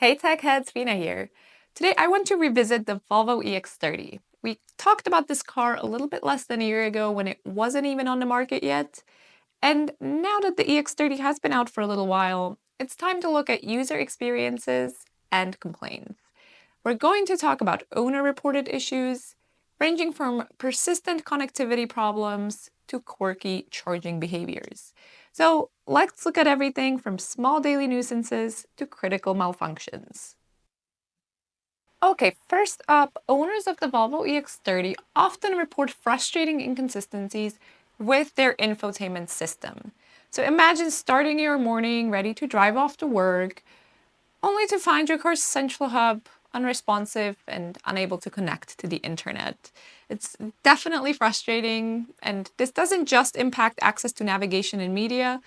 Hey tech heads, Vina here. Today I want to revisit the Volvo EX30. We talked about this car a little bit less than a year ago when it wasn't even on the market yet. And now that the EX30 has been out for a little while, it's time to look at user experiences and complaints. We're going to talk about owner-reported issues, ranging from persistent connectivity problems to quirky charging behaviors. So let's look at everything from small daily nuisances to critical malfunctions. Okay, first up, owners of the Volvo EX30 often report frustrating inconsistencies with their infotainment system. So imagine starting your morning ready to drive off to work, only to find your car's central hub unresponsive and unable to connect to the internet. It's definitely frustrating, and this doesn't just impact access to navigation and media,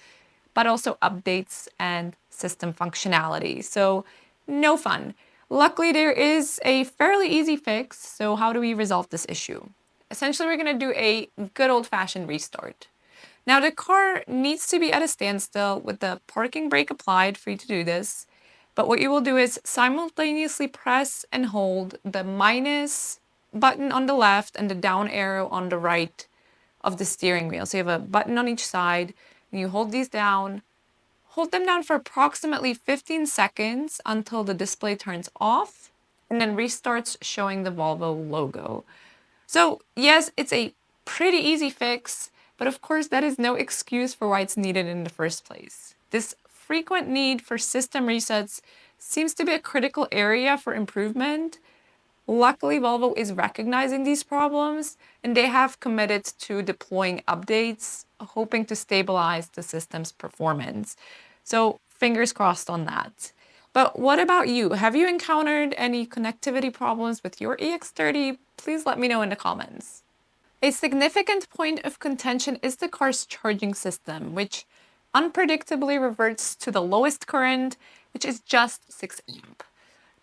but also updates and system functionality. So, no fun. Luckily, there is a fairly easy fix. So, how do we resolve this issue? Essentially, we're going to do a good old-fashioned restart. Now, the car needs to be at a standstill with the parking brake applied for you to do this. But what you will do is simultaneously press and hold the minus button on the left and the down arrow on the right of the steering wheel. So you have a button on each side, and you hold these down. Hold them down for approximately 15 seconds until the display turns off and then restarts showing the Volvo logo. So yes, it's a pretty easy fix, but of course that is no excuse for why it's needed in the first place. This frequent need for system resets seems to be a critical area for improvement. Luckily, Volvo is recognizing these problems and they have committed to deploying updates, hoping to stabilize the system's performance. So fingers crossed on that. But what about you? Have you encountered any connectivity problems with your EX30? Please let me know in the comments. A significant point of contention is the car's charging system, which unpredictably reverts to the lowest current, which is just 6 amp.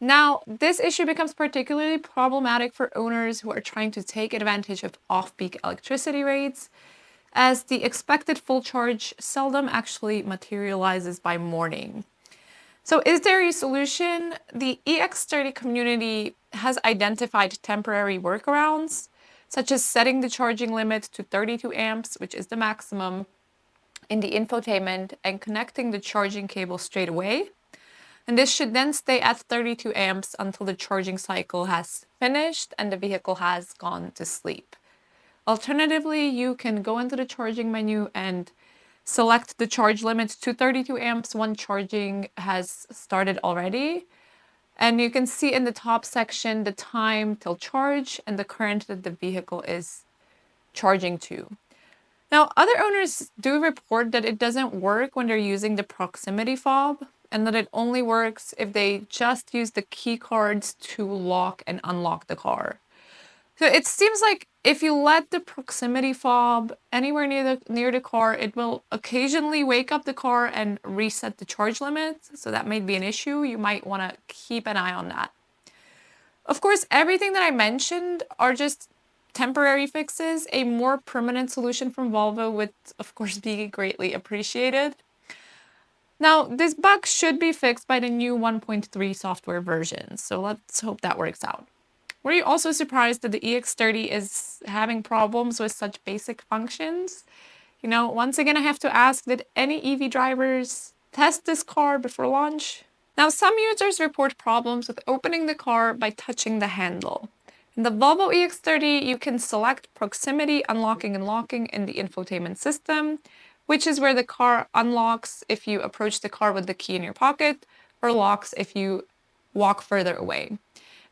Now, this issue becomes particularly problematic for owners who are trying to take advantage of off-peak electricity rates, as the expected full charge seldom actually materializes by morning. So is there a solution? The EX30 community has identified temporary workarounds, such as setting the charging limit to 32 amps, which is the maximum, in the infotainment and connecting the charging cable straight away. And this should then stay at 32 amps until the charging cycle has finished and the vehicle has gone to sleep. Alternatively, you can go into the charging menu and select the charge limit to 32 amps when charging has started already. And you can see in the top section the time till charge and the current that the vehicle is charging to. Now, other owners do report that it doesn't work when they're using the proximity fob, and that it only works if they just use the key cards to lock and unlock the car. So it seems like if you let the proximity fob anywhere near the car, it will occasionally wake up the car and reset the charge limit. So that may be an issue. You might want to keep an eye on that. Of course, everything that I mentioned are just temporary fixes. A more permanent solution from Volvo would, of course, be greatly appreciated. Now, this bug should be fixed by the new 1.3 software version, so let's hope that works out. Were you also surprised that the EX30 is having problems with such basic functions? Once again, I have to ask, did any EV drivers test this car before launch? Now, some users report problems with opening the car by touching the handle. In the Volvo EX30, you can select proximity unlocking and locking in the infotainment system, which is where the car unlocks if you approach the car with the key in your pocket, or locks if you walk further away.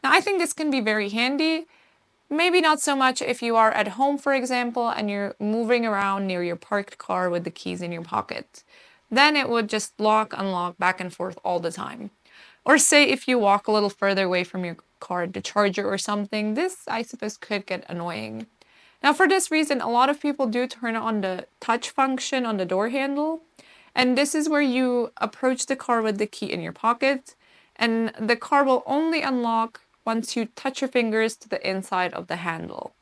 Now, I think this can be very handy. Maybe not so much if you are at home, for example, and you're moving around near your parked car with the keys in your pocket. Then it would just lock, unlock, back and forth all the time. Or say if you walk a little further away from your car, the charger or something, this, I suppose, could get annoying. Now, for this reason, a lot of people do turn on the touch function on the door handle. And this is where you approach the car with the key in your pocket, and the car will only unlock once you touch your fingers to the inside of the handle.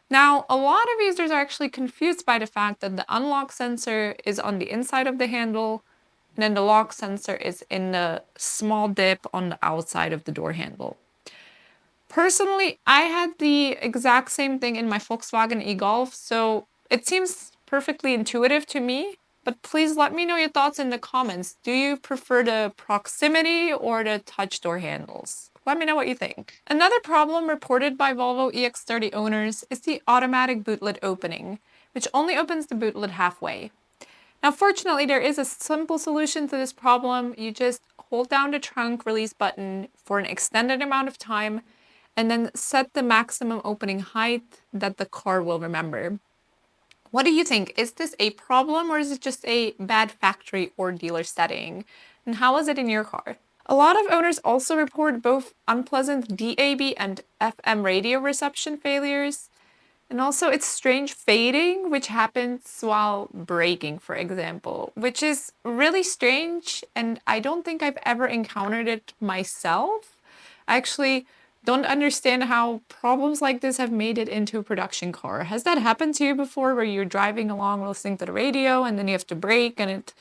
Now, a lot of users are actually confused by the fact that the unlock sensor is on the inside of the handle and then the lock sensor is in the small dip on the outside of the door handle. Personally, I had the exact same thing in my Volkswagen e-Golf, so it seems perfectly intuitive to me, but please let me know your thoughts in the comments. Do you prefer the proximity or the touch door handles? Let me know what you think. Another problem reported by Volvo EX30 owners is the automatic boot lid opening, which only opens the boot lid halfway. Now, fortunately, there is a simple solution to this problem. You just hold down the trunk release button for an extended amount of time and then set the maximum opening height that the car will remember. What do you think? Is this a problem or is it just a bad factory or dealer setting? And how is it in your car? A lot of owners also report both unpleasant DAB and FM radio reception failures. And also it's strange fading, which happens while braking, for example, which is really strange. And I don't think I've ever encountered it myself. I actually don't understand how problems like this have made it into a production car. Has that happened to you before, where you're driving along listening to the radio and then you have to brake and it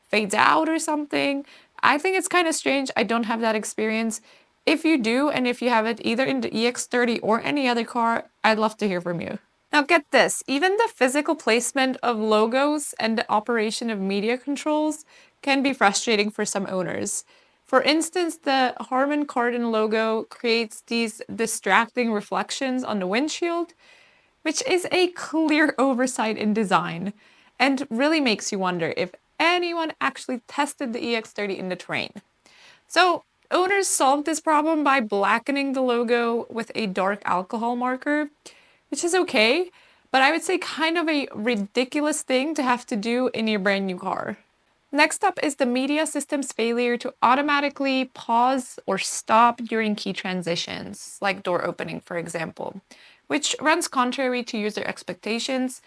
fades out or something? I think it's kind of strange. I don't have that experience. If you do, and if you have it either in the EX30 or any other car, I'd love to hear from you. Now get this, even the physical placement of logos and the operation of media controls can be frustrating for some owners. For instance, the Harman Kardon logo creates these distracting reflections on the windshield, which is a clear oversight in design and really makes you wonder if anyone actually tested the EX30 in the terrain. So owners solved this problem by blackening the logo with a dark alcohol marker, which is okay, but I would say kind of a ridiculous thing to have to do in your brand new car. Next up is the media system's failure to automatically pause or stop during key transitions, like door opening, for example, which runs contrary to user expectations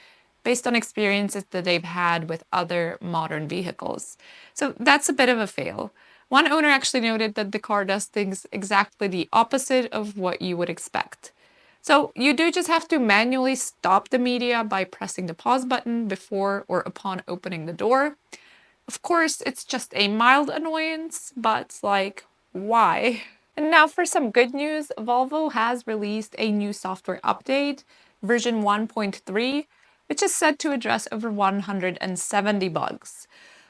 based on experiences that they've had with other modern vehicles. So that's a bit of a fail. One owner actually noted that the car does things exactly the opposite of what you would expect. So you do just have to manually stop the media by pressing the pause button before or upon opening the door. Of course, it's just a mild annoyance, but like, why? And now for some good news, Volvo has released a new software update, version 1.3, which is set to address over 170 bugs.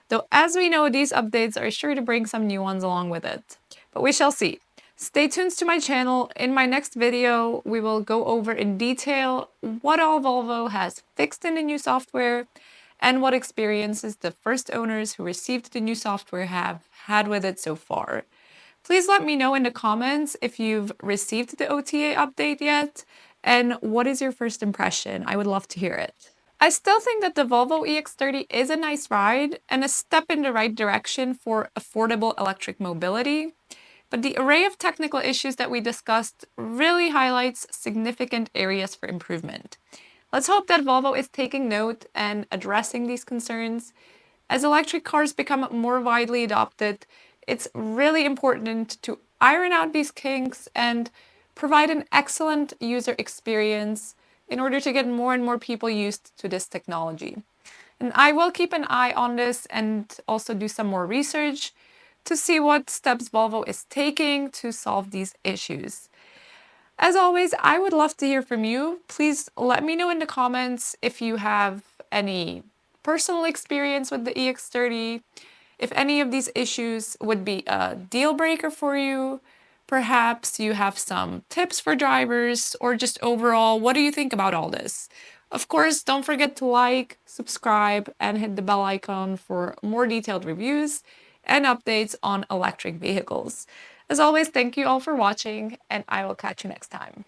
Though as we know, these updates are sure to bring some new ones along with it. But we shall see. Stay tuned to my channel. In my next video, we will go over in detail what all Volvo has fixed in the new software and what experiences the first owners who received the new software have had with it so far. Please let me know in the comments if you've received the OTA update yet, and what is your first impression? I would love to hear it. I still think that the Volvo EX30 is a nice ride and a step in the right direction for affordable electric mobility, but the array of technical issues that we discussed really highlights significant areas for improvement. Let's hope that Volvo is taking note and addressing these concerns. As electric cars become more widely adopted, it's really important to iron out these kinks and provide an excellent user experience in order to get more and more people used to this technology. And I will keep an eye on this and also do some more research to see what steps Volvo is taking to solve these issues. As always, I would love to hear from you. Please let me know in the comments if you have any personal experience with the EX30, if any of these issues would be a deal breaker for you. Perhaps you have some tips for drivers, or just overall, what do you think about all this? Of course, don't forget to like, subscribe, and hit the bell icon for more detailed reviews and updates on electric vehicles. As always, thank you all for watching, and I will catch you next time.